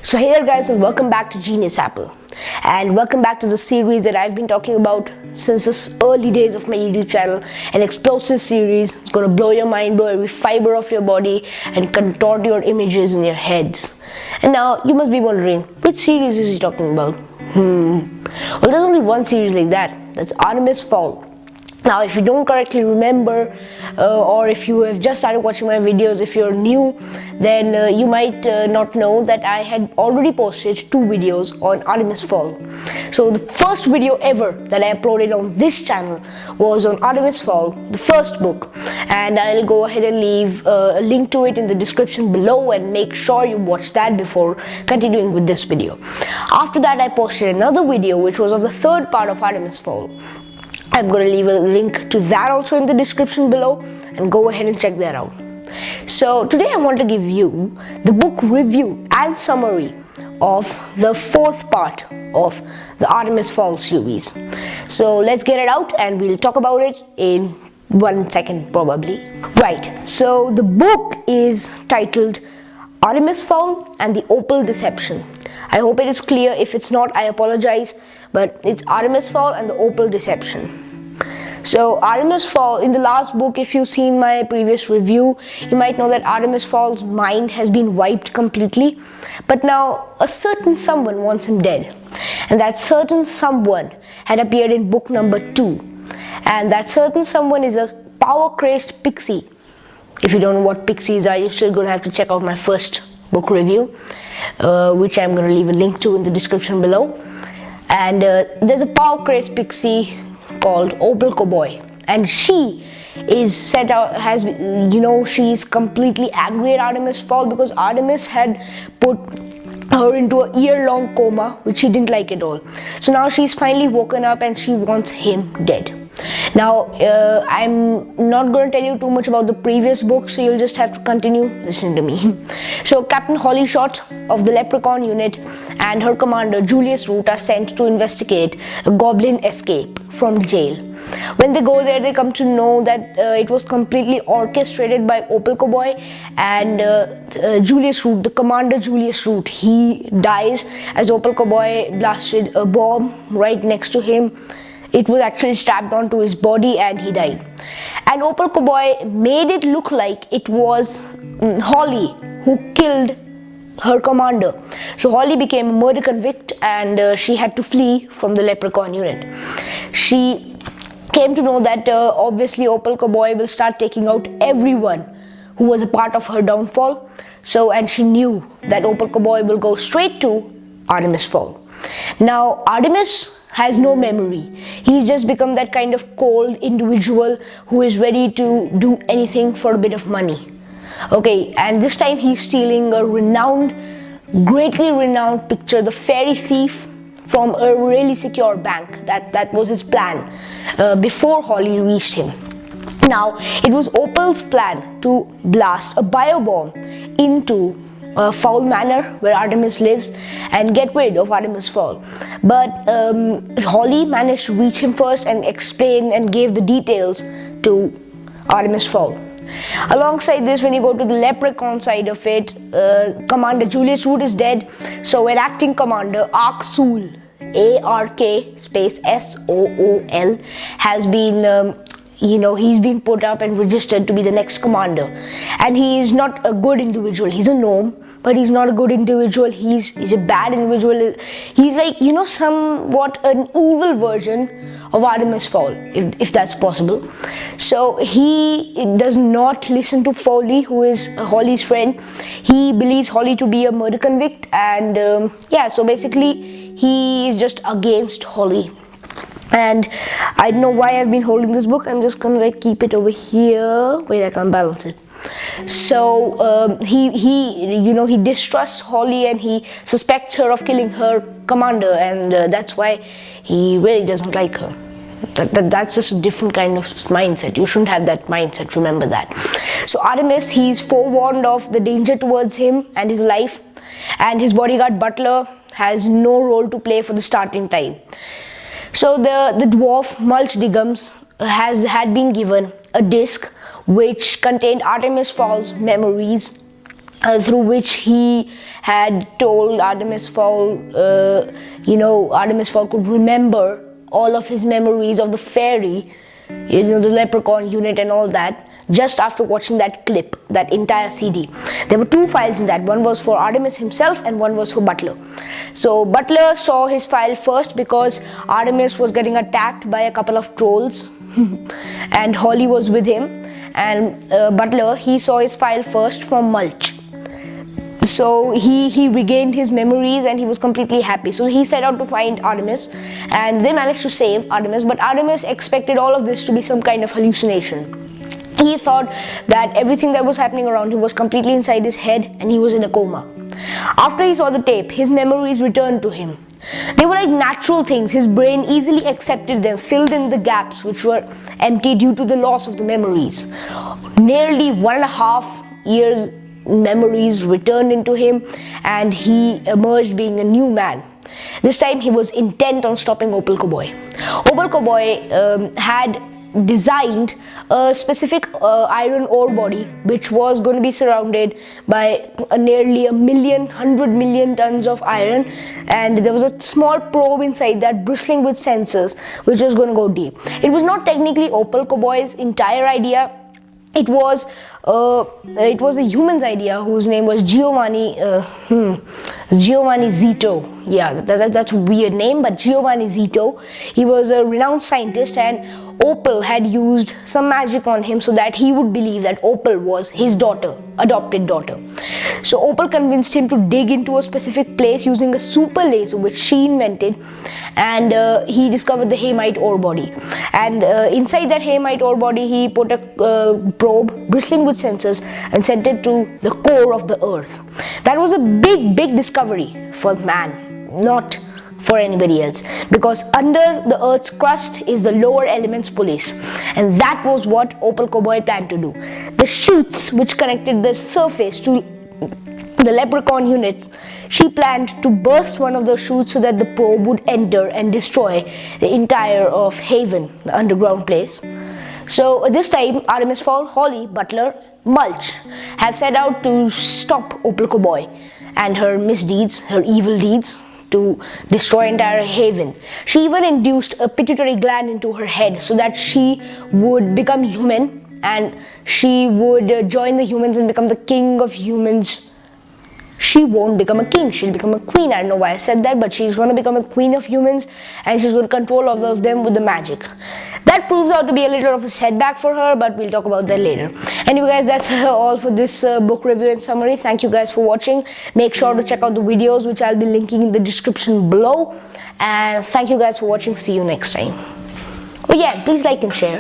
So hey there guys, and welcome back to Genius Apple, and welcome back to the series that I've been talking about since the early days of my YouTube channel. An explosive series. It's gonna blow your mind, blow every fiber of your body, and contort your images in your heads. And now you must be wondering, which series is he talking about? Well, there's only one series like that. That's Artemis Fowl. Now, if you don't correctly remember, or if you have just started watching my videos, if you're new, then you might not know that I had already posted 2 videos on Artemis Fowl. So the first video ever that I uploaded on this channel was on Artemis Fowl, the first book, and I'll go ahead and leave a link to it in the description below, and make sure you watch that before continuing with this video. After that, I posted another video which was of the third part of Artemis Fowl. I'm going to leave a link to that also in the description below, and go ahead and check that out. So today I want to give you the book review and summary of the 4th part of the Artemis Fowl series. So let's get it out and we'll talk about it in 1 second probably. Right, so the book is titled Artemis Fowl and the Opal Deception. I hope it is clear. If it's not, I apologize, but it's Artemis Fowl and the Opal Deception. So Artemis Fowl, in the last book, if you've seen my previous review, you might know that Artemis Fowl's mind has been wiped completely, but now a certain someone wants him dead, and that certain someone had appeared in book number 2, and that certain someone is a power-crazed pixie. If you don't know what pixies are, you're still going to have to check out my first book review, which I'm going to leave a link to in the description below. And there's a power-crazed pixie called Opal, and she is set out, she's completely angry at Artemis Fowl because Artemis had put her into a year-long coma, which she didn't like at all. So now she's finally woken up and she wants him dead. Now, I'm not going to tell you too much about the previous book, so you'll just have to continue listening to me. So Captain Hollyshot of the Leprechaun unit and her commander Julius Root are sent to investigate a goblin escape from jail. When they go there, they come to know that it was completely orchestrated by Opal and Julius Root, the commander Julius Root. He dies as Opal blasted a bomb right next to him. It was actually strapped onto his body and he died. And Opal made it look like it was Holly who killed her commander. So Holly became a murder convict, and she had to flee from the Leprechaun unit. She came to know that obviously Opal will start taking out everyone who was a part of her downfall. And she knew that Opal will go straight to Artemis Fowl. Now Artemis has no memory. He's just become that kind of cold individual who is ready to do anything for a bit of money. Okay, and this time he's stealing a greatly renowned picture, the Fairy Thief, from a really secure bank. That was his plan before Holly reached him. Now, it was Opal's plan to blast a biobomb into Fowl Manor, where Artemis lives, and get rid of Artemis Fowl. But Holly managed to reach him first and explain and gave the details to Artemis Fowl. Alongside this, when you go to the Leprechaun side of it, Commander Julius Root is dead. So an acting commander, Arksool, ARK space SOOL, has been he's been put up and registered to be the next commander. And he is not a good individual. He's a gnome, but he's not a good individual. He's a bad individual. He's like, somewhat an evil version of Artemis Fowl, if that's possible. So he does not listen to Foley, who is Holly's friend. He believes Holly to be a murder convict, and so basically he is just against Holly. And I don't know why I've been holding this book. I'm just gonna keep it over here. Wait, I can't balance it. So he distrusts Holly, and he suspects her of killing her commander, and that's why he really doesn't like her. That's just a different kind of mindset. You shouldn't have that mindset, remember that. So Artemis, he's forewarned of the danger towards him and his life, and his bodyguard Butler has no role to play for the starting time. So the dwarf Mulch Diggums had been given a disc which contained Artemis Fowl's memories through which he had told Artemis Fowl, Artemis Fowl could remember all of his memories of the fairy, the leprechaun unit and all that, just after watching that clip, that entire CD. There were 2 files in that. One was for Artemis himself and one was for Butler. So Butler saw his file first because Artemis was getting attacked by a couple of trolls and Holly was with him, and Butler, he saw his file first from Mulch. So he regained his memories and he was completely happy. So he set out to find Artemis and they managed to save Artemis, but Artemis expected all of this to be some kind of hallucination. He thought that everything that was happening around him was completely inside his head and he was in a coma. After he saw the tape, his memories returned to him. They were like natural things. His brain easily accepted them, filled in the gaps which were empty due to the loss of the memories. Nearly 1.5 years memories returned into him and he emerged being a new man. This time he was intent on stopping Opal Cowboy. Opal Cowboy had designed a specific iron ore body which was going to be surrounded by nearly 100 million tons of iron, and there was a small probe inside that bristling with sensors which was going to go deep. It was not technically Opal Cowboy's entire idea. It was a human's idea whose name was Giovanni Zito. Yeah, that's a weird name, but Giovanni Zito. He was a renowned scientist, and Opal had used some magic on him so that he would believe that Opal was his daughter, adopted daughter. So Opal convinced him to dig into a specific place using a super laser which she invented, and he discovered the Hamite ore body. And inside that Hamite ore body, he put a probe bristling with sensors and sent it to the core of the earth. That was a big discovery for man, not for anybody else, because under the earth's crust is the lower elements police, and that was what Opal Cowboy planned to do. The chutes which connected the surface to the leprechaun units, she planned to burst one of the chutes so that the probe would enter and destroy the entire of Haven, the underground place. So this time Artemis Fowl, Holly, Butler, Mulch have set out to stop Opal Cowboy and her misdeeds, her evil deeds, to destroy entire Haven. She even induced a pituitary gland into her head so that she would become human and she would join the humans and become the king of humans. She won't become a king, she'll become a queen. I don't know why I said that, but she's going to become a queen of humans and she's going to control all of them with the magic. That proves out to be a little of a setback for her, but we'll talk about that later. Anyway guys, that's all for this book review and summary. Thank you guys for watching. Make sure to check out the videos which I'll be linking in the description below. And thank you guys for watching. See you next time. Oh yeah, please like and share.